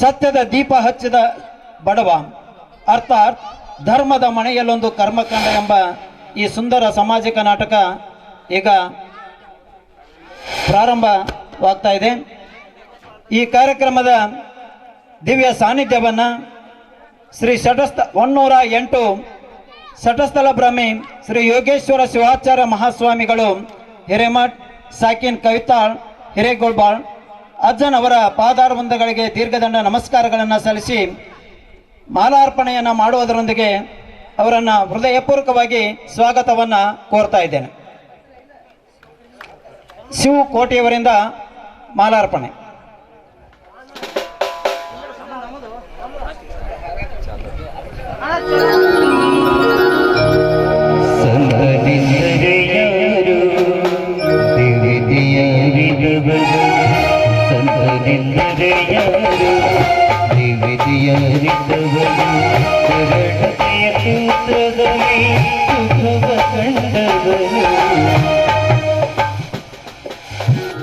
ಸತ್ಯದ ದೀಪ ಹಚ್ಚಿದ ಬಡವ ಅರ್ಥಾತ್ ಧರ್ಮದ ಮನೆಯಲ್ಲೊಂದು ಕರ್ಮಕಾಂಡ ಎಂಬ ಈ ಸುಂದರ ಸಾಮಾಜಿಕ ನಾಟಕ ಈಗ ಪ್ರಾರಂಭವಾಗ್ತಾ ಇದೆ. ಈ ಕಾರ್ಯಕ್ರಮದ ದಿವ್ಯ ಸಾನ್ನಿಧ್ಯವನ್ನು ಶ್ರೀ 108 ಶಟಸ್ಥಲ ಬ್ರಹ್ಮಿ ಶ್ರೀ ಯೋಗೇಶ್ವರ ಶಿವಾಚಾರ್ಯ ಮಹಾಸ್ವಾಮಿಗಳು ಹಿರೇಮಠ್ ಸಾಕಿನ್ ಕವಿತಾಳ್ ಹಿರೇಗೋಳ್ಬಾಳ್ ಅಜ್ಜನವರ ಪಾದಾರವಿಂದಗಳಿಗೆ ದೀರ್ಘದಂಡ ನಮಸ್ಕಾರಗಳನ್ನು ಸಲ್ಲಿಸಿ ಮಾಲಾರ್ಪಣೆಯನ್ನು ಮಾಡುವುದರೊಂದಿಗೆ ಅವರನ್ನು ಹೃದಯಪೂರ್ವಕವಾಗಿ ಸ್ವಾಗತವನ್ನು ಕೋರ್ತಾ ಇದ್ದೇನೆ. ಶಿವ ಕೋಟೆಯವರಿಂದ ಮಾಲಾರ್ಪಣೆ.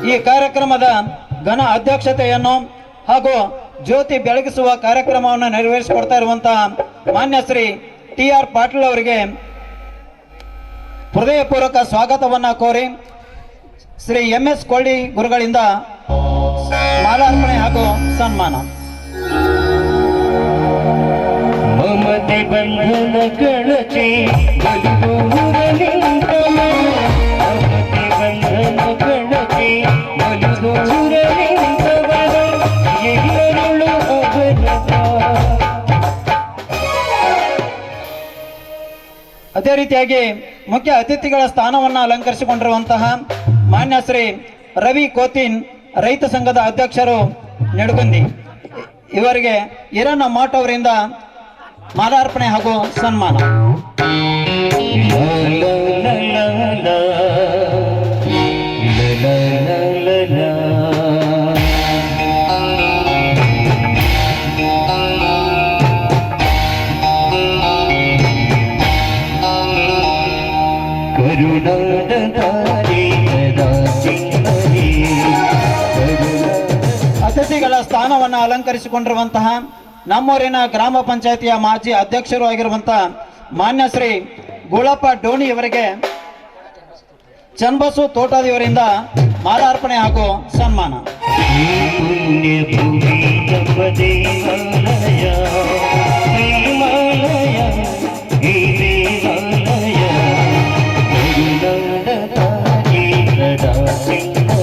ಈ ಕಾರ್ಯಕ್ರಮದ ಘನ ಅಧ್ಯಕ್ಷತೆಯನ್ನು ಹಾಗೂ ಜ್ಯೋತಿ ಬೆಳಗಿಸುವ ಕಾರ್ಯಕ್ರಮವನ್ನು ನೆರವೇರಿಸಿಕೊಡ್ತಾ ಇರುವಂತಹ ಮಾನ್ಯ ಶ್ರೀ TR ಪಾಟೀಲ್ ಅವರಿಗೆ ಹೃದಯಪೂರ್ವಕ ಸ್ವಾಗತವನ್ನ ಕೋರಿ ಶ್ರೀ MS ಕೊಳ್ಳಿ ಗುರುಗಳಿಂದ ಮಾಲಾರ್ಪಣೆ ಹಾಗೂ ಸನ್ಮಾನ. ಮಮತೆ ಬಂಧನ ಕಳಚಿ ಅದೇ ರೀತಿಯಾಗಿ ಮುಖ್ಯ ಅತಿಥಿಗಳ ಸ್ಥಾನವನ್ನು ಅಲಂಕರಿಸಿಕೊಂಡಿರುವಂತಹ ಮಾನ್ಯ ಶ್ರೀ ರವಿ ಕೋತಿನ್ ರೈತ ಸಂಘದ ಅಧ್ಯಕ್ಷರು ನೆಡಗುಂದಿ ಇವರಿಗೆ ಈರಣ್ಣ ಮಾಟ್ ಅವರಿಂದ ಮಾಲಾರ್ಪಣೆ ಹಾಗೂ ಸನ್ಮಾನ. ಅತಿಥಿಗಳ ಸ್ಥಾನವನ್ನು ಅಲಂಕರಿಸಿಕೊಂಡಿರುವಂತಹ ನಮ್ಮೂರಿನ ಗ್ರಾಮ ಪಂಚಾಯತಿಯ ಮಾಜಿ ಅಧ್ಯಕ್ಷರು ಆಗಿರುವಂತಹ ಮಾನ್ಯ ಶ್ರೀ ಗುಳಪ್ಪ ಡೋಣಿ ಅವರಿಗೆ ಚನ್ನಬಸು ತೋಟದಿವರಿಂದ ಮಾಲಾರ್ಪಣೆ ಹಾಗೂ ಸನ್ಮಾನ.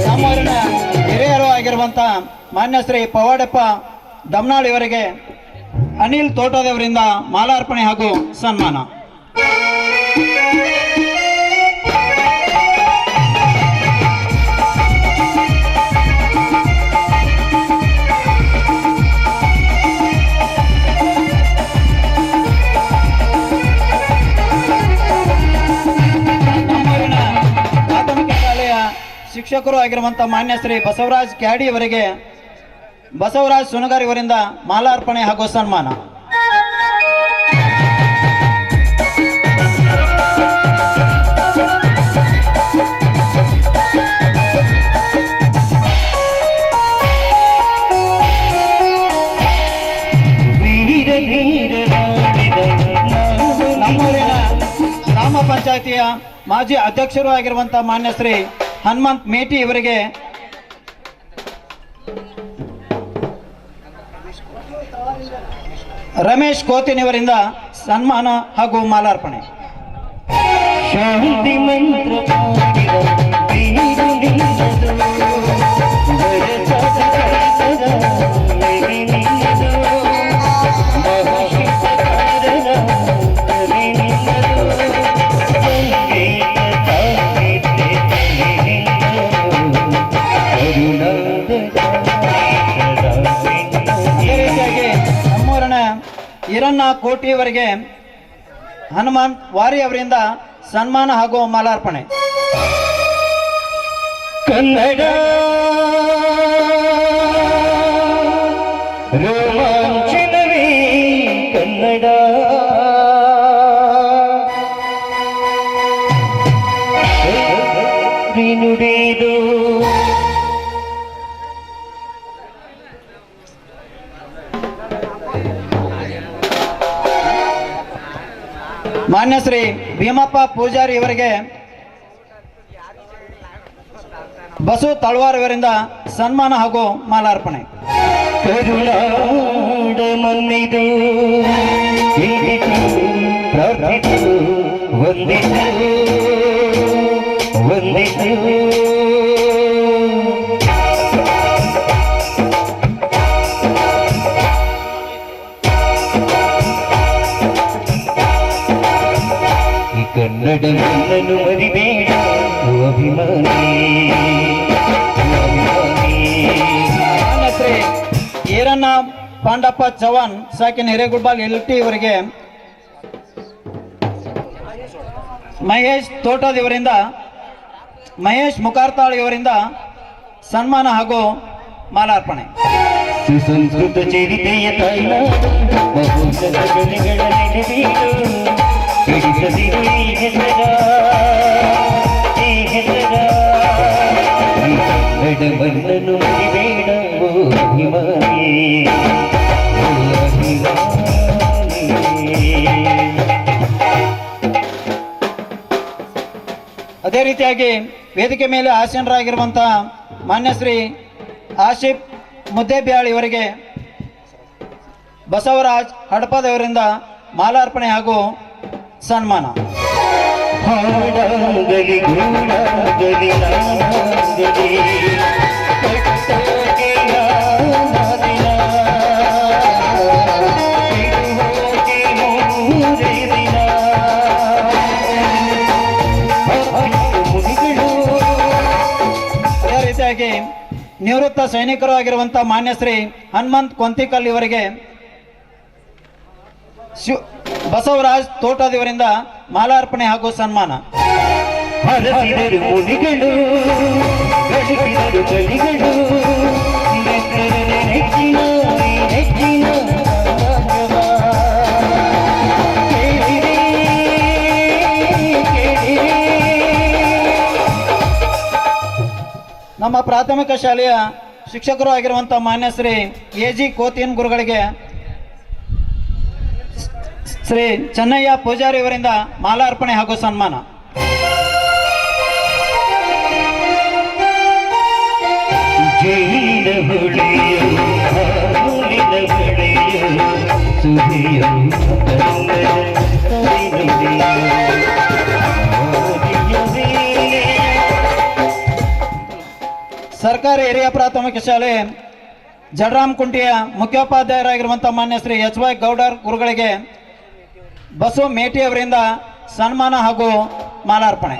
ನಮ್ಮೂರಿನ ಹಿರಿಯರು ಆಗಿರುವಂತಹ ಮಾನ್ಯ ಶ್ರೀ ಪವಾಡಪ್ಪ ದಮ್ನಾಳ್ ಇವರಿಗೆ ಅನಿಲ್ ತೋಟದವರಿಂದ ಮಾಲಾರ್ಪಣೆ ಹಾಗೂ ಸನ್ಮಾನ. ನಮ್ಮೂರಿನ ಪ್ರಾಥಮಿಕ ಶಾಲೆಯ ಶಿಕ್ಷಕರು ಆಗಿರುವಂತಹ ಮಾನ್ಯ ಶ್ರೀ ಬಸವರಾಜ್ ಕ್ಯಾಡಿ ಅವರಿಗೆ ಬಸವರಾಜ್ ಸುನಗಾರ್ ಇವರಿಂದ ಮಾಲಾರ್ಪಣೆ ಹಾಗೂ ಸನ್ಮಾನ. ನಮ್ಮೂರಿನ ಗ್ರಾಮ ಪಂಚಾಯತಿಯ ಮಾಜಿ ಅಧ್ಯಕ್ಷರು ಆಗಿರುವಂತಹ ಮಾನ್ಯ ಶ್ರೀ ಹನುಮಂತ್ ಮೇಟಿ ಇವರಿಗೆ ರಮೇಶ್ ಕೋತಿನ್ ಇವರಿಂದ ಸನ್ಮಾನ ಹಾಗೂ ಮಾಲಾರ್ಪಣೆ. ಶಾಂತಿ ಮಂತ್ರ ಈರಣ್ಣ ಕೋಟಿಯವರಿಗೆ ಹನುಮಂತ್ ವಾರಿ ಅವರಿಂದ ಸನ್ಮಾನ ಹಾಗೂ ಮಾಲಾರ್ಪಣೆ. ಕನ್ನಡ ರೋಮಾಂಚನವೇ ಕನ್ನಡ ನುಡಿದು ಮಾನ್ಯ ಶ್ರೀ ಭೀಮಪ್ಪ ಪೂಜಾರಿ ಇವರಿಗೆ ಬಸು ತಳವಾರ್ ಇವರಿಂದ ಸನ್ಮಾನ ಹಾಗೂ ಮಾಲಾರ್ಪಣೆ. ಕರುನಾಡ ಮನ್ನಿದು ಇಂದಿತು ಪ್ರಾರ್ಥಿತು ವಂದಿತು ವಂದಿತು ಈ ಕನ್ನಡ ಮಣ್ಣನ್ನು ಮರಿಬೇಡ ಅಭಿಮಾನಿ ಮಾನ್ಯ ಶ್ರೀ ಈರಣ್ಣ ಪಾಂಡಪ್ಪ ಚವಾನ್ ಸಾಕಿನ ಹಿರೇಗುಡ್ಬಾಲ್ ಎಲ್ಟಿ ಇವರಿಗೆ ಮಹೇಶ್ ತೋಟದ ಇವರಿಂದ ಮಹೇಶ್ ಮುಖಾರ್ತಾಳ್ ಇವರಿಂದ ಸನ್ಮಾನ ಹಾಗೂ ಮಾಲಾರ್ಪಣೆ. ಸುಸಂಸ್ಕೃತ ಚರಿತೆಯ ತಾಯ್ನಾಡು ಬಹುಶಃ ಗಲಿಗಳ ನೆನಪೀಡು ಹಿಡಿಸದಿರು ಈ ಹೆಸರ ಈ ಹೆಸರ ಈ ಕನ್ನಡ ಮಣ್ಣನ್ನು ಮರಿಬೇಡ ಓ ಅಭಿಮಾನಿ ಓ ಅಭಿಮಾನಿ. ಅದೇ ರೀತಿಯಾಗಿ ವೇದಿಕೆ ಮೇಲೆ ಆಸೀನರಾಗಿರುವಂತಹ ಮಾನ್ಯ ಶ್ರೀ ಆಶಿಫ್ ಮುದ್ದೇಬ್ಯಾಳ್ ಇವರಿಗೆ ಬಸವರಾಜ್ ಹಡಪದವರಿಂದ ಮಾಲಾರ್ಪಣೆ ಹಾಗೂ ಸನ್ಮಾನ. ಹಾಡಾಗಲಿ ಗೂಡಾಗಲಿ ನಾಗಲಿ ಕಟ್ಟೋಕೆ ನಾದಿನ ಇಡುವೋಕೆ ಮೂರೇ ದಿನ ಮುನಿಗಳು. ಅದೇ ರೀತಿಯಾಗಿ ನಿವೃತ್ತ ಸೈನಿಕರು ಆಗಿರುವಂತಹ ಮಾನ್ಯ ಶ್ರೀ ಹನುಮಂತ್ ಕೊಂತಿಕಲ್ ಇವರಿಗೆ ಬಸವರಾಜ್ ತೋಟದ ಇವರಿಂದ ಮಾಲಾರ್ಪಣೆ ಹಾಗೂ ಸನ್ಮಾನ. ಹರಸಿದರು ಮುನಿಗಳು ಗಳಿಸಿದರು ಕಲಿಗಳು ನೆಚ್ಚಿನ ನೆಚ್ಚಿನ ಕೇಳಿರಿ ಕೇಳಿರಿ. ನಮ್ಮ ಪ್ರಾಥಮಿಕ ಶಾಲೆಯ ಶಿಕ್ಷಕರು ಆಗಿರುವಂತಹ ಮಾನ್ಯ ಶ್ರೀ ಎ.ಜಿ. ಕೋತಿನ್ ಗುರುಗಳಿಗೆ ಶ್ರೀ ಚೆನ್ನಯ್ಯ ಪೂಜಾರಿ ಅವರಿಂದ ಮಾಲಾರ್ಪಣೆ ಹಾಗೂ ಸನ್ಮಾನ. ಜೈನ ಹೊಳೆಯು ಹಾಲಿನ ಹೊಳೆಯು ಸುಧಿಯು ಸರ್ಕಾರಿ ಹಿರಿಯ ಪ್ರಾಥಮಿಕ ಶಾಲೆ ಜಡರಾಮ್ ಕುಂಟಿಯ ಮುಖ್ಯೋಪಾಧ್ಯಾಯರಾಗಿರುವಂತಹ ಮಾನ್ಯ ಶ್ರೀ ಎಚ್.ವೈ. ಗೌಡರ್ ಗುರುಗಳಿಗೆ ಬಸವ ಮೇಟಿ ಅವರಿಂದ ಸನ್ಮಾನ ಹಾಗೂ ಮಾಲಾರ್ಪಣೆ.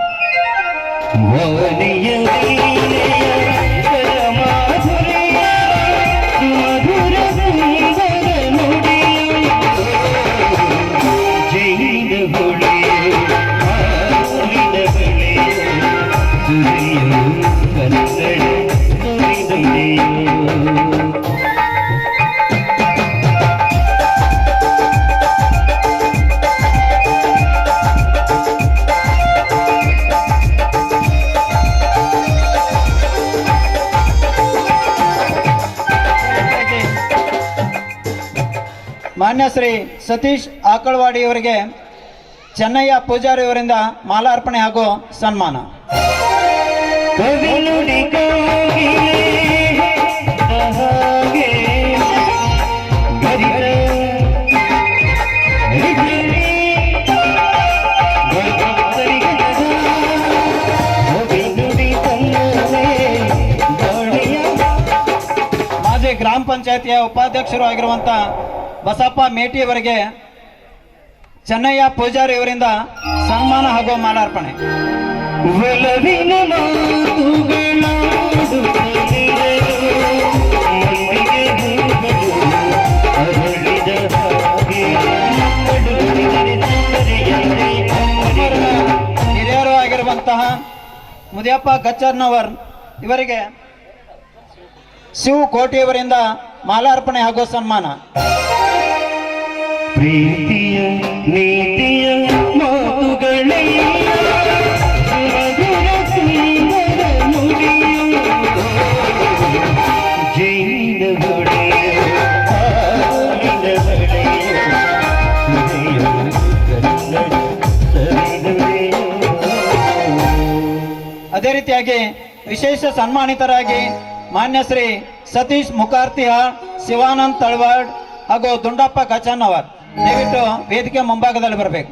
ಮಾನ್ಯ ಶ್ರೀ ಸತೀಶ್ ಆಕಳವಾಡಿ ಅವರಿಗೆ ಚೆನ್ನಯ್ಯ ಪೂಜಾರಿ ಅವರಿಂದ ಮಾಲಾರ್ಪಣೆ ಹಾಗೂ ಸನ್ಮಾನ. ಮಾಜಿ ಗ್ರಾಮ ಪಂಚಾಯತಿಯ ಉಪಾಧ್ಯಕ್ಷರು ಆಗಿರುವಂತಹ ಬಸಪ್ಪ ಮೇಟಿ ಅವರಿಗೆ ಚೆನ್ನಯ್ಯ ಪೂಜಾರಿ ಅವರಿಂದ ಸನ್ಮಾನ ಹಾಗೂ ಮಾಲಾರ್ಪಣೆ. ಹಿರಿಯರು ಆಗಿರುವಂತಹ ಮುದಿಯಪ್ಪ ಗಚ್ಚರ್ನವರ್ ಇವರಿಗೆ ಶಿವ್ ಕೋಟಿಯವರಿಂದ ಮಾಲಾರ್ಪಣೆ ಹಾಗೂ ಸನ್ಮಾನ. ಪ್ರೀತಿಯ ನೀತಿಯ ಮಾತುಗಳೇ ಜೈನ ಹೊಡೆಯ ಹಾಲಿನ ಹೊಳೆಯ ಸುಧಿಯ ಕನ್ನಡ ರೀತಿಯಾಗಿ ವಿಶೇಷ ಸನ್ಮಾನಿತರಾಗಿ ಮಾನ್ಯ ಶ್ರೀ ಸತೀಶ್ ಮುಖಾರ್ತಿಹಾಳ್, ಶಿವಾನಂದ್ ತಳವಾಡ್ ಹಾಗೂ ದುಂಡಪ್ಪ ಕಚನ್ ಅವರ್ ದಯವಿಟ್ಟು ವೇದಿಕೆ ಮುಂಭಾಗದಲ್ಲಿ ಬರಬೇಕು.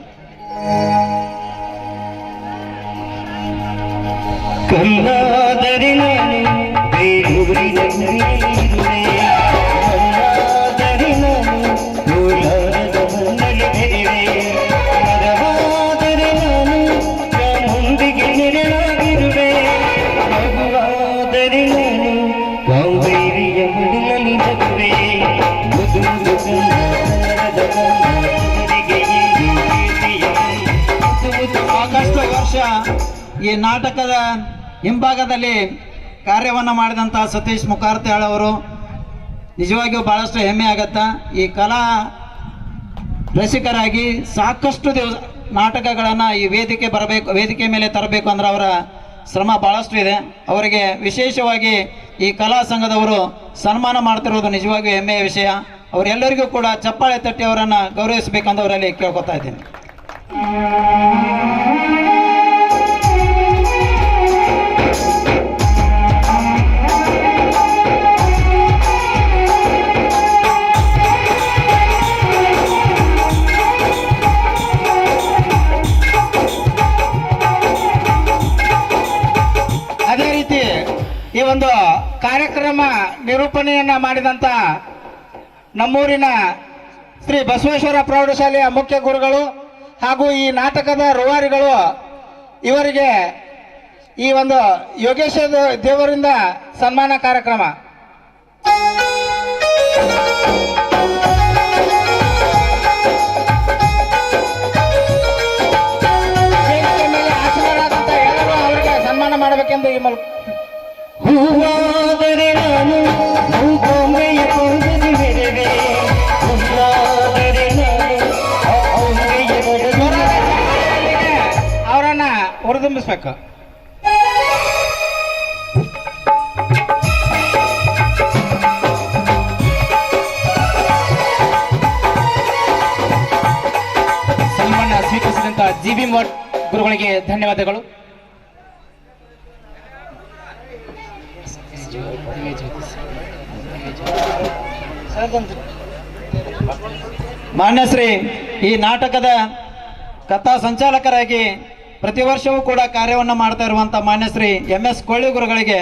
ಕಲ್ಲಾದರೆ ನಾನು ಬೇರೂರಿನಲ್ಲಿರುವೆ, ಮಣ್ಣಾದರೆ ನಾನು ಕೋಲಾರದ ಮಣ್ಣಲ್ಲಿ ಬೆರೆವೆ, ಮರವಾದರೆ ನಾನು ಚಾಮುಂಡಿಗೆ ನೆರಳಾಗಿರುವೆ, ಮಗುವಾದರೆ ನಾನು ಕಾವೇರಿಯ ಮಡಿಲಲ್ಲಿ ನಗುವೆ, ಮಧುರ ಗಂಧದ ಗಂಧರಿಗೆ ಸಾಕಷ್ಟು ವರ್ಷ ಈ ನಾಟಕದ ಹಿಂಭಾಗದಲ್ಲಿ ಕಾರ್ಯವನ್ನು ಮಾಡಿದಂಥ ಸತೀಶ್ ಮುಖಾರ್ತಿಹಾಳ್ ಅವರು ನಿಜವಾಗಿಯೂ ಬಹಳಷ್ಟು ಹೆಮ್ಮೆ ಆಗತ್ತಾ. ಈ ಕಲಾ ರಸಿಕರಾಗಿ ಸಾಕಷ್ಟು ನಾಟಕಗಳನ್ನು ಈ ವೇದಿಕೆ ಮೇಲೆ ತರಬೇಕು ಅಂದ್ರೆ ಅವರ ಶ್ರಮ ಬಹಳಷ್ಟು ಇದೆ. ಅವರಿಗೆ ವಿಶೇಷವಾಗಿ ಈ ಕಲಾ ಸಂಘದವರು ಸನ್ಮಾನ ಮಾಡ್ತಿರೋದು ನಿಜವಾಗಿಯೂ ಹೆಮ್ಮೆಯ ವಿಷಯ. ಅವರೆಲ್ಲರಿಗೂ ಕೂಡ ಚಪ್ಪಾಳೆ ತಟ್ಟಿ ಅವರನ್ನು ಗೌರವಿಸಬೇಕಂತ ಅವರಲ್ಲಿ ಕೇಳ್ಕೊತಾ ಇದ್ದೀನಿ. ಅದೇ ರೀತಿ ಈ ಒಂದು ಕಾರ್ಯಕ್ರಮ ನಿರೂಪಣೆಯನ್ನ ಮಾಡಿದಂತ ನಮ್ಮೂರಿನ ಶ್ರೀ ಬಸವೇಶ್ವರ ಪ್ರೌಢಶಾಲೆಯ ಮುಖ್ಯ ಗುರುಗಳು ಹಾಗೂ ಈ ನಾಟಕದ ರೂವಾರಿಗಳು, ಇವರಿಗೆ ಈ ಒಂದು ಯೋಗೇಶ ದೇವರಿಂದ ಸನ್ಮಾನ ಕಾರ್ಯಕ್ರಮ. ವೇದಿಕೆ ಮೇಲೆ ಆಸೀನರಾದಂತ ಎಲ್ಲರೂ ಅವರಿಗೆ ಸನ್ಮಾನ ಮಾಡಬೇಕೆಂದು ಈ ಮೂಲಕ ಹೂವಾದರೆ ನಾನು ಹೂಕೊಂಬೆಯ ಕೊಂಬೆಗೆ ಬೆರೆವೆ, ಹುಲ್ಲಾದರೆ ನಾನು ಅಂಬೆಯ ಬಡಗು ಅವರನ್ನ ಹುರಿದುಂಬಿಸ್ಬೇಕು. ಸನ್ಮಾನ ಸ್ವೀಕರಿಸಿದಂತ ಜಿ.ಬಿ. ಮಠ್ ಗುರುಗಳಿಗೆ ಧನ್ಯವಾದಗಳು. ಮಾನ್ಯ ಶ್ರೀ ಈ ನಾಟಕದ ಕಥಾ ಸಂಚಾಲಕರಾಗಿ ಪ್ರತಿ ವರ್ಷವೂ ಕೂಡ ಕಾರ್ಯವನ್ನು ಮಾಡ್ತಾ ಇರುವಂಥ ಮಾನ್ಯ ಶ್ರೀ MS ಕೊಳ್ಳಿ ಗುರುಗಳಿಗೆ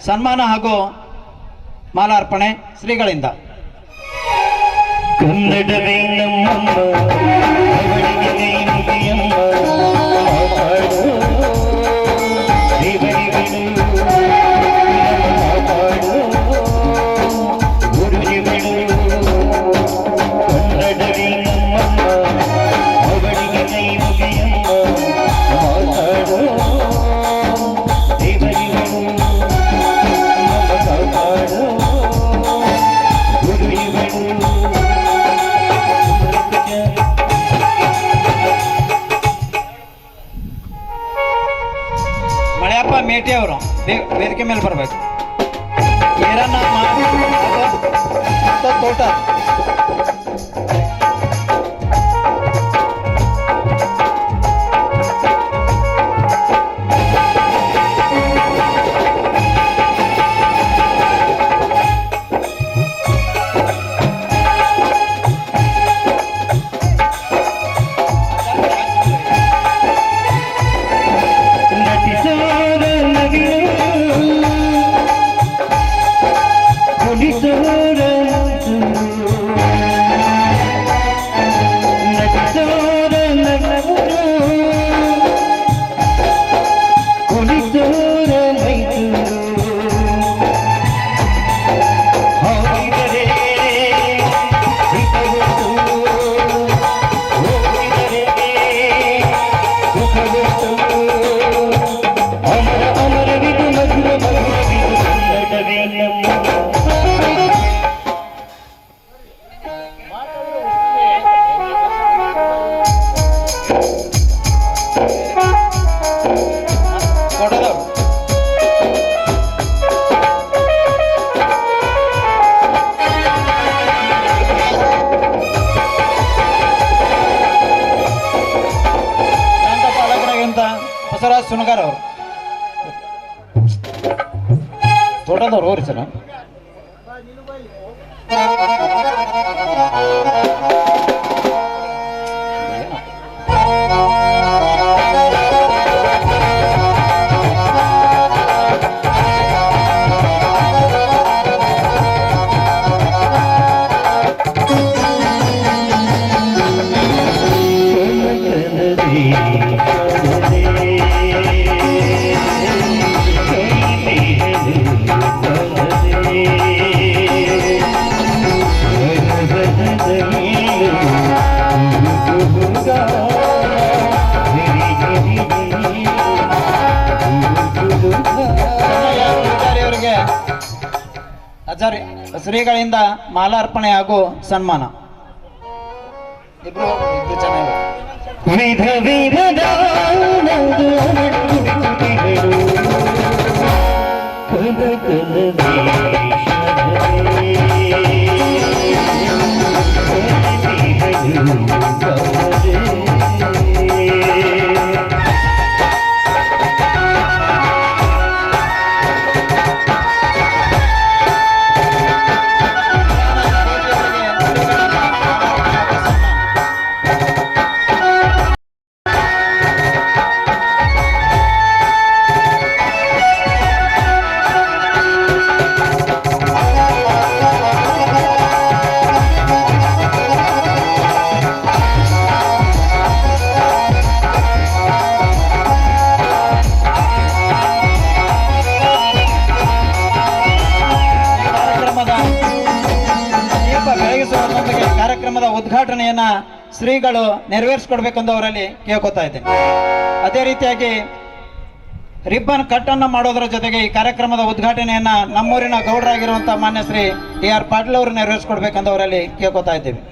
ಸನ್ಮಾನ ಹಾಗೂ ಮಾಲಾರ್ಪಣೆ ಶ್ರೀಗಳಿಂದ. ಕನ್ನಡವೇ ನಮ್ಮಮ್ಮ, ಅವಳಿಗೆ ಕೈಮುಗಿಯಮ್ಮ, ಕಾಪಾಡು ದೇವರಿಗಳು, ಕಾಪಾಡು ಗುರುಜಿಗಳು. ಕನ್ನಡವೇ ನಮ್ಮಮ್ಮ, ಅವಳಿಗೆ ಕೈಮುಗಿಯಮ್ಮ, ಕಾಪಾಡು ದೇವರಿಗಳು, ಕಾಪಾಡು ಗುರುಜಿಗಳು. ಮಳೆಯಪ್ಪ ಮೇಟಿ ಅವರು ವೇದಿಕೆ ಮೇಲೆ ಬರಬೇಕು. ಈರಣ್ಣ ತೋಟ ನಟಿಸೋರ ನವಿಲು, ಕುಣಿಸೋರ ಮುದ್ದು, ನಟಿಸೋರ ನಗರು, ಕುಣಿಸೋರ ಮೈಸೂರು. ಹೋಗಿದರೆ ಹಿತವೊತ್ತು, ಹೋಗಿದರೆ ಸುಖವೊತ್ತು. ಅಮರ ಅಮರವಿದು ಮಧುರ ಮಧುರವಿದು ಕನ್ನಡವೇ ನಮ್ಮ. ಕೊಡದವರು ಬಸವರಾಜ್ ಸುನಗಾರ್ ಅವರು. ಫೋಟೋದವ್ರು ಹೋಗ್ರಿ ಸರ್. ಪೂಜಾರಿಯವರಿಗೆ ಆಚಾರ್ಯ ಶ್ರೀಗಳಿಂದ ಮಾಲಾರ್ಪಣೆ ಹಾಗೂ ಸನ್ಮಾನ. ಇಬ್ರು ಚೆನ್ನಾಗಿ ವಿಧ ವಿಧದ ಕಾರ್ಯಕ್ರಮದ ಉದ್ಘಾಟನೆಯನ್ನ ಶ್ರೀಗಳು ನೆರವೇರಿಸಿಕೊಡ್ಬೇಕೆಂದು ಅವರಲ್ಲಿ ಕೇಳ್ಕೊತಾ ಇದ್ದೇನೆ. ಅದೇ ರೀತಿಯಾಗಿ ರಿಬ್ಬನ್ ಕಟ್ ಅನ್ನು ಮಾಡೋದ್ರ ಜೊತೆಗೆ ಈ ಕಾರ್ಯಕ್ರಮದ ಉದ್ಘಾಟನೆಯನ್ನ ನಮ್ಮೂರಿನ ಗೌಡರಾಗಿರುವಂತಹ ಮಾನ್ಯ ಶ್ರೀ ಟಿ.ಆರ್. ಪಾಟೀಲ್ ಅವರು ನೆರವೇರಿಸಿಕೊಡ್ಬೇಕೆಂದು ಅವರಲ್ಲಿ ಕೇಳ್ಕೊತಾ ಇದ್ದೇವೆ.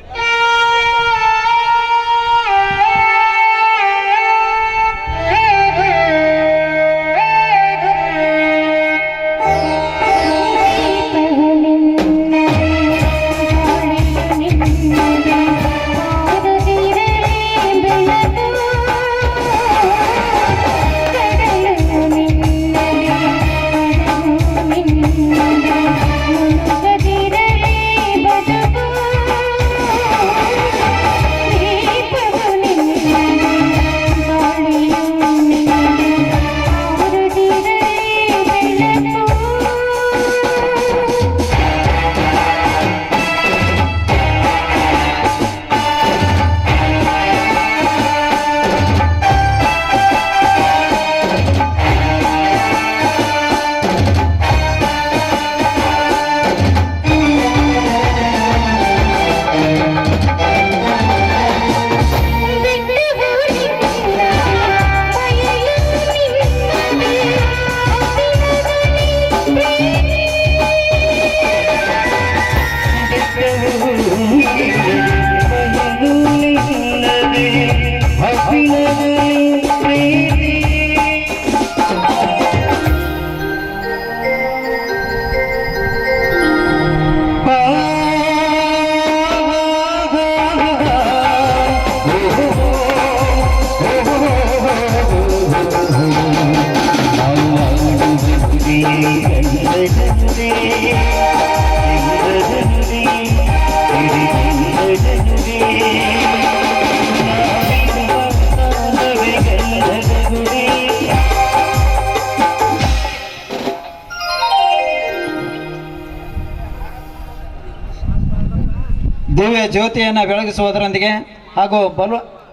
ದಿವ್ಯ ಜ್ಯೋತಿಯನ್ನು ಬೆಳಗಿಸುವುದರೊಂದಿಗೆ ಹಾಗೂ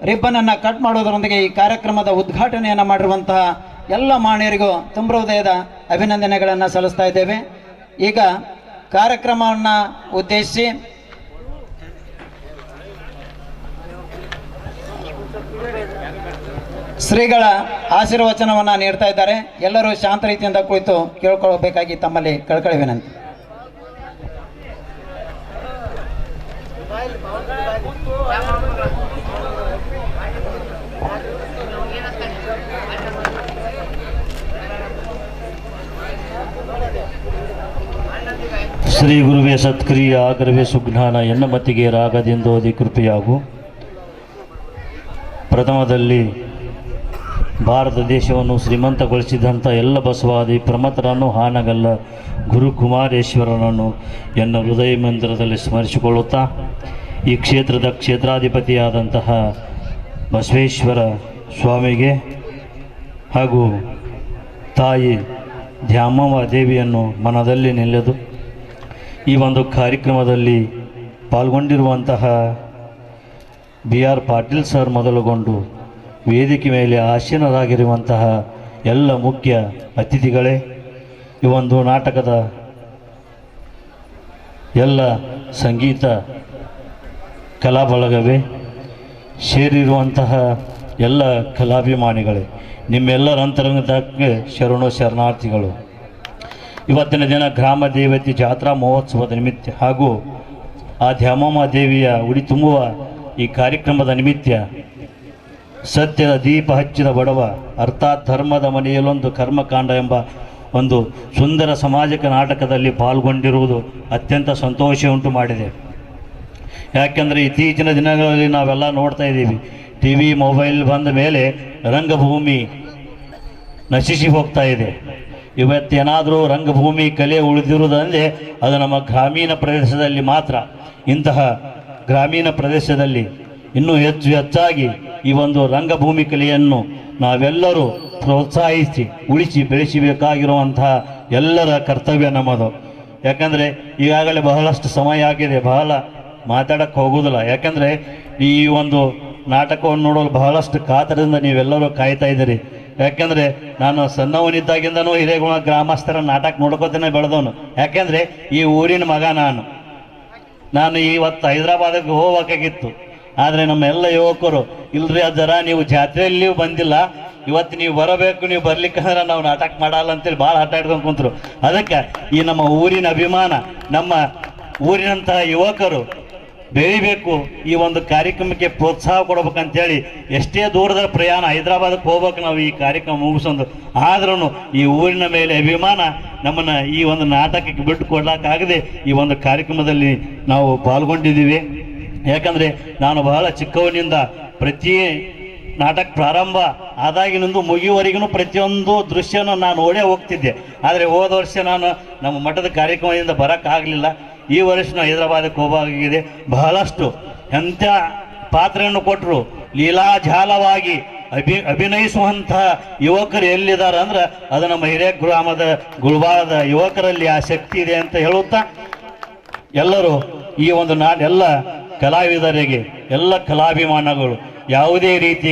ರಿಬ್ಬನ್ ಅನ್ನು ಕಟ್ ಮಾಡುವುದರೊಂದಿಗೆ ಈ ಕಾರ್ಯಕ್ರಮದ ಉದ್ಘಾಟನೆಯನ್ನು ಮಾಡಿರುವಂತಹ ಎಲ್ಲ ಮಾನ್ಯರಿಗೂ ತುಂಬ ಹೃದಯದ ಅಭಿನಂದನೆಗಳನ್ನು ಸಲ್ಲಿಸ್ತಾ ಇದ್ದೇವೆ. ಈಗ ಕಾರ್ಯಕ್ರಮವನ್ನು ಉದ್ದೇಶಿಸಿ ಶ್ರೀಗಳ ಆಶೀರ್ವಚನವನ್ನು ನೀಡ್ತಾ ಇದ್ದಾರೆ. ಎಲ್ಲರೂ ಶಾಂತ ರೀತಿಯಿಂದ ಕುಳಿತು ಕೇಳ್ಕೊಳ್ಬೇಕಾಗಿ ತಮ್ಮಲ್ಲಿ ಕಳ್ಕಳಿ ವಿನಂತಿ. ಶ್ರೀ ಗುರುವೇ ಸತ್ಕ್ರಿಯ ಆಗರವೇ ಸುಜ್ಞಾನ ಎನ್ನ ಮತಿಗೆ ರಾಗದಿಂದೋದಿ ಕೃಪೆಯಾಗು. ಪ್ರಥಮದಲ್ಲಿ ಭಾರತ ದೇಶವನ್ನು ಶ್ರೀಮಂತಗೊಳಿಸಿದಂಥ ಎಲ್ಲ ಬಸವಾದಿ ಪ್ರಮಥರನ್ನು ಹಾನಗಲ್ಲ ಗುರುಕುಮಾರೇಶ್ವರನನ್ನು ಎನ್ನ ಹೃದಯ ಮಂದಿರದಲ್ಲಿ ಸ್ಮರಿಸಿಕೊಳ್ಳುತ್ತಾ ಈ ಕ್ಷೇತ್ರದ ಕ್ಷೇತ್ರಾಧಿಪತಿಯಾದಂತಹ ಬಸವೇಶ್ವರ ಸ್ವಾಮಿಗೆ ಹಾಗೂ ತಾಯಿ ದ್ಯಾಮವ್ವ ದೇವಿಯನ್ನು ಮನದಲ್ಲಿ ನೆಲೆದು ಈ ಒಂದು ಕಾರ್ಯಕ್ರಮದಲ್ಲಿ ಪಾಲ್ಗೊಂಡಿರುವಂತಹ BR ಪಾಟೀಲ್ ಸರ್ ಮೊದಲುಗೊಂಡು ವೇದಿಕೆ ಮೇಲೆ ಆಸೀನರಾಗಿರುವಂತಹ ಎಲ್ಲ ಮುಖ್ಯ ಅತಿಥಿಗಳೇ, ಈ ಒಂದು ನಾಟಕದ ಎಲ್ಲ ಸಂಗೀತ ಕಲಾ ಬಳಗವೇ, ಸೇರಿರುವಂತಹ ಎಲ್ಲ ಕಲಾಭಿಮಾನಿಗಳೇ, ನಿಮ್ಮೆಲ್ಲರ ಅಂತರಂಗಕ್ಕೆ ಶರಣಾರ್ಥಿಗಳು. ಇವತ್ತಿನ ದಿನ ಗ್ರಾಮ ದೇವತೆ ಜಾತ್ರಾ ಮಹೋತ್ಸವದ ನಿಮಿತ್ತ ಹಾಗೂ ಆ ದ್ಯಾಮವ್ವ ದೇವಿಯ ಉಡಿ ತುಂಬುವ ಈ ಕಾರ್ಯಕ್ರಮದ ನಿಮಿತ್ತ ಸತ್ಯದ ದೀಪ ಹಚ್ಚಿದ ಬಡವ ಅರ್ಥಾತ್ ಧರ್ಮದ ಮನೆಯಲ್ಲೊಂದು ಕರ್ಮಕಾಂಡ ಎಂಬ ಒಂದು ಸುಂದರ ಸಾಮಾಜಿಕ ನಾಟಕದಲ್ಲಿ ಪಾಲ್ಗೊಂಡಿರುವುದು ಅತ್ಯಂತ ಸಂತೋಷ ಉಂಟು ಮಾಡಿದೆ. ಯಾಕೆಂದರೆ ಇತ್ತೀಚಿನ ದಿನಗಳಲ್ಲಿ ನಾವೆಲ್ಲ ನೋಡ್ತಾ ಇದ್ದೀವಿ, TV ಮೊಬೈಲ್ ಬಂದ ಮೇಲೆ ರಂಗಭೂಮಿ ನಶಿಸಿ ಹೋಗ್ತಾ ಇದೆ. ಇವತ್ತೇನಾದರೂ ರಂಗಭೂಮಿ ಕಲೆ ಉಳಿದಿರುವುದಂದರೆ ಅದು ನಮ್ಮ ಗ್ರಾಮೀಣ ಪ್ರದೇಶದಲ್ಲಿ ಮಾತ್ರ. ಇಂತಹ ಗ್ರಾಮೀಣ ಪ್ರದೇಶದಲ್ಲಿ ಇನ್ನೂ ಹೆಚ್ಚಾಗಿ ಈ ಒಂದು ರಂಗಭೂಮಿ ಕಲೆಯನ್ನು ನಾವೆಲ್ಲರೂ ಪ್ರೋತ್ಸಾಹಿಸಿ ಉಳಿಸಿ ಬೆಳೆಸಬೇಕಾಗಿರುವಂತಹ ಎಲ್ಲರ ಕರ್ತವ್ಯ ನಮ್ಮದು. ಯಾಕಂದರೆ ಈಗಾಗಲೇ ಬಹಳಷ್ಟು ಸಮಯ ಆಗಿದೆ, ಬಹಳ ಮಾತಾಡಕ್ಕೆ ಹೋಗೋದಿಲ್ಲ. ಯಾಕಂದರೆ ಈ ಒಂದು ನಾಟಕವನ್ನು ನೋಡಲು ಬಹಳಷ್ಟು ಕಾತರದಿಂದ ನೀವೆಲ್ಲರೂ ಕಾಯ್ತಾ ಇದ್ದೀರಿ. ಯಾಕೆಂದರೆ ನಾನು ಸಣ್ಣವನಿದ್ದಾಗಿಂದನೂ ಹಿರೇಗುಣ ಗ್ರಾಮಸ್ಥರ ನಾಟಕ ನೋಡ್ಕೋತೇನೆ ಬೆಳೆದವನು. ಯಾಕೆಂದರೆ ಈ ಊರಿನ ಮಗ ನಾನು ಇವತ್ತು ಹೈದರಾಬಾದಿಗೆ ಹೋಗಬೇಕಾಗಿತ್ತು. ಆದರೆ ನಮ್ಮೆಲ್ಲ ಯುವಕರು ಇಲ್ರಿ ಅದರ ನೀವು ಜಾತ್ರೆಯಲ್ಲಿಯೂ ಬಂದಿಲ್ಲ, ಇವತ್ತು ನೀವು ಬರಬೇಕು, ನೀವು ಬರ್ಲಿಕ್ಕಂದ್ರೆ ನಾವು ನಾಟಕ ಮಾಡಲ್ಲ ಅಂತೇಳಿ ಭಾಳ ಆಟ ಆಡ್ಕೊಂಡು ಕುಂತರು. ಅದಕ್ಕೆ ಈ ನಮ್ಮ ಊರಿನ ಅಭಿಮಾನ, ನಮ್ಮ ಊರಿನಂತಹ ಯುವಕರು ಬೆಳಿಬೇಕು, ಈ ಒಂದು ಕಾರ್ಯಕ್ರಮಕ್ಕೆ ಪ್ರೋತ್ಸಾಹ ಕೊಡ್ಬೇಕಂತೇಳಿ ಎಷ್ಟೇ ದೂರದ ಪ್ರಯಾಣ ಹೈದರಾಬಾದಕ್ಕೆ ಹೋಗ್ಬೇಕು ನಾವು ಈ ಕಾರ್ಯಕ್ರಮ ಮುಗಿಸೋದು. ಆದ್ರೂ ಈ ಊರಿನ ಮೇಲೆ ಅಭಿಮಾನ ನಮ್ಮನ್ನು ಈ ಒಂದು ನಾಟಕಕ್ಕೆ ಬಿಟ್ಟು ಕೊಡ್ಲಿಕ್ಕಾಗದೆ ಈ ಒಂದು ಕಾರ್ಯಕ್ರಮದಲ್ಲಿ ನಾವು ಪಾಲ್ಗೊಂಡಿದ್ದೀವಿ. ಯಾಕಂದರೆ ನಾನು ಬಹಳ ಚಿಕ್ಕವನಿಂದ ಪ್ರತಿ ನಾಟಕ ಪ್ರಾರಂಭ ಆದಾಗಿನಿಂದ ಮುಗಿಯುವವರೆಗೂ ಪ್ರತಿಯೊಂದು ದೃಶ್ಯನೂ ನಾನು ನೋಡೇ ಹೋಗ್ತಿದ್ದೆ. ಆದರೆ ಹೋದ ವರ್ಷ ನಾನು ನಮ್ಮ ಮಠದ ಕಾರ್ಯಕ್ರಮದಿಂದ ಬರೋಕ್ಕಾಗಲಿಲ್ಲ. ಈ ವರ್ಷ ನಾವು ಹೈದರಾಬಾದಕ್ಕೆ ಹೋಗಬೇಕಾಗಿದೆ. ಬಹಳಷ್ಟು ಎಂಥ ಪಾತ್ರವನ್ನು ಕೊಟ್ಟರು ಲೀಲಾಜಾಲವಾಗಿ ಅಭಿನಯಿಸುವಂತಹ ಯುವಕರು ಎಲ್ಲಿದ್ದಾರೆ ಅಂದ್ರೆ ಅದು ನಮ್ಮ ಹಿರೇ ಗ್ರಾಮದ ಗುಲ್ಬಾರದ ಯುವಕರಲ್ಲಿ ಆ ಶಕ್ತಿ ಇದೆ ಅಂತ ಹೇಳುತ್ತಾ ಎಲ್ಲರೂ ಈ ಒಂದು ಎಲ್ಲ ಕಲಾವಿದರಿಗೆ, ಎಲ್ಲ ಕಲಾಭಿಮಾನಗಳು ಯಾವುದೇ ರೀತಿ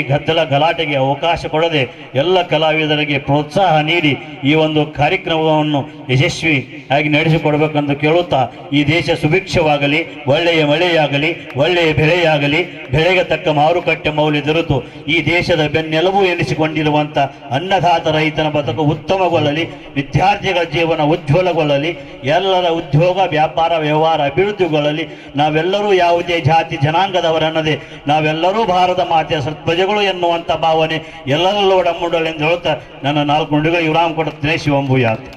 ಗಲಾಟೆಗೆ ಅವಕಾಶ ಕೊಡದೆ ಎಲ್ಲ ಕಲಾವಿದರಿಗೆ ಪ್ರೋತ್ಸಾಹ ನೀಡಿ ಈ ಒಂದು ಕಾರ್ಯಕ್ರಮವನ್ನು ಯಶಸ್ವಿಯಾಗಿ ನಡೆಸಿಕೊಡಬೇಕೆಂದು ಕೇಳುತ್ತಾ ಈ ದೇಶ ಸುಭಿಕ್ಷವಾಗಲಿ, ಒಳ್ಳೆಯ ಮಳೆಯಾಗಲಿ, ಒಳ್ಳೆಯ ಬೆಳೆಯಾಗಲಿ, ಬೆಳೆಗೆ ತಕ್ಕ ಮಾರುಕಟ್ಟೆ ಮೌಲ್ಯ ದೊರೆತು ಈ ದೇಶದ ಬೆನ್ನೆಲುಬು ಎನಿಸಿಕೊಂಡಿರುವಂಥ ಅನ್ನದಾತ ರೈತನ ಬದುಕು ಉತ್ತಮಗೊಳ್ಳಲಿ, ವಿದ್ಯಾರ್ಥಿಗಳ ಜೀವನ ಉಜ್ವಲಗೊಳ್ಳಲಿ, ಎಲ್ಲರ ಉದ್ಯೋಗ ವ್ಯಾಪಾರ ವ್ಯವಹಾರ ಅಭಿವೃದ್ಧಿಗೊಳ್ಳಲಿ. ನಾವೆಲ್ಲರೂ ಯಾವುದೇ ಜಾತಿ ಜನಾಂಗದವರನ್ನದೇ ನಾವೆಲ್ಲರೂ ಭಾರತ ಮಾತೆಯ ಸತ್ಪ್ರಜೆಗಳು ಎನ್ನುವಂಥ ಭಾವನೆ ಎಲ್ಲರಲ್ಲೂ ಒಡಮೂಡಲು ಎಂದು ಹೇಳುತ್ತಾ ನನ್ನ 4 ನುಡಿಗಳು ವಿರಾಮ ಕೊಡುತ್ತೇನೆ. ಶಿವಂಭೂಯಾತ್.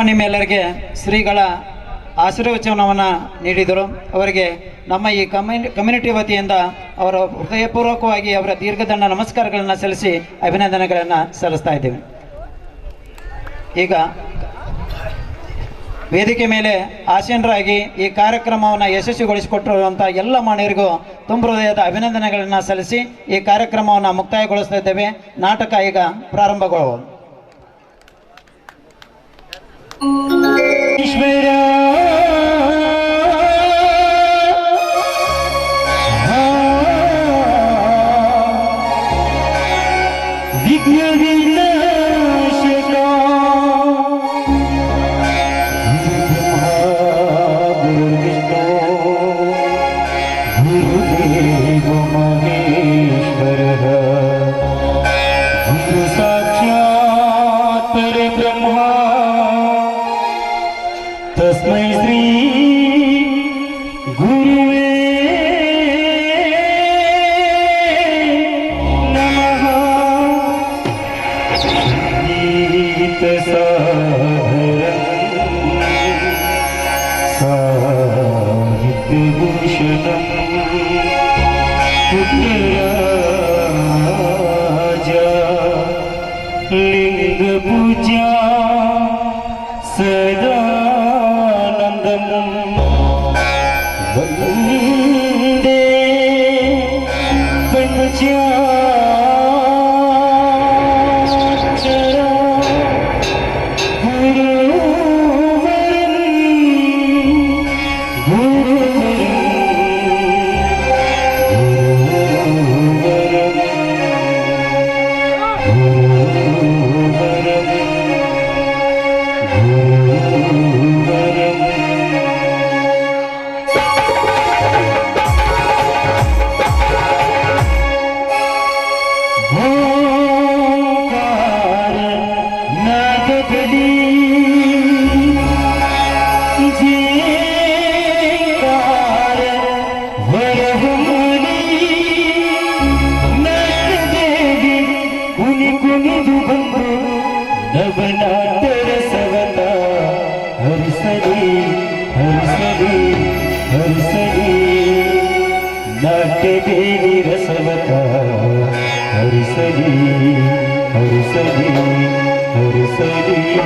ನಿಮ್ಮೆಲ್ಲರಿಗೆ ಶ್ರೀಗಳ ಆಶೀರ್ವಚನವನ್ನು ನೀಡಿದರು. ಅವರಿಗೆ ನಮ್ಮ ಈ ಕಮ್ಯುನಿಟಿ ವತಿಯಿಂದ ಅವರ ಹೃದಯಪೂರ್ವಕವಾಗಿ ಅವರ ದೀರ್ಘದಂಡ ನಮಸ್ಕಾರಗಳನ್ನು ಸಲ್ಲಿಸಿ ಅಭಿನಂದನೆಗಳನ್ನು ಸಲ್ಲಿಸ್ತಾ ಇದ್ದೇವೆ. ಈಗ ವೇದಿಕೆ ಮೇಲೆ ಆಸೀನರಾಗಿ ಈ ಕಾರ್ಯಕ್ರಮವನ್ನು ಯಶಸ್ವಿಗೊಳಿಸಿಕೊಟ್ಟಿರುವಂಥ ಎಲ್ಲ ಮಾನ್ಯರಿಗೂ ತುಂಬ ಹೃದಯದ ಅಭಿನಂದನೆಗಳನ್ನು ಸಲ್ಲಿಸಿ ಈ ಕಾರ್ಯಕ್ರಮವನ್ನು ಮುಕ್ತಾಯಗೊಳಿಸ್ತಾ ಇದ್ದೇವೆ. ನಾಟಕ ಈಗ ಪ್ರಾರಂಭಗೊಳ್ಳುವುದು. तस्मै श्री गुरुवे नमः. गीत साहित्य सदानन्दं वन्दे पञ्चाक्षरा ನವನಾಟರ ಸವತ ಹರಿಸಲಿ ಹರಿಸಲಿ ಹರಿಸಲಿ ನಾಟ್ಯದೇವಿ ರಸವತ ಹರಿಸಲಿ ಹರಿಸಲಿ ಹರಿಸಲಿ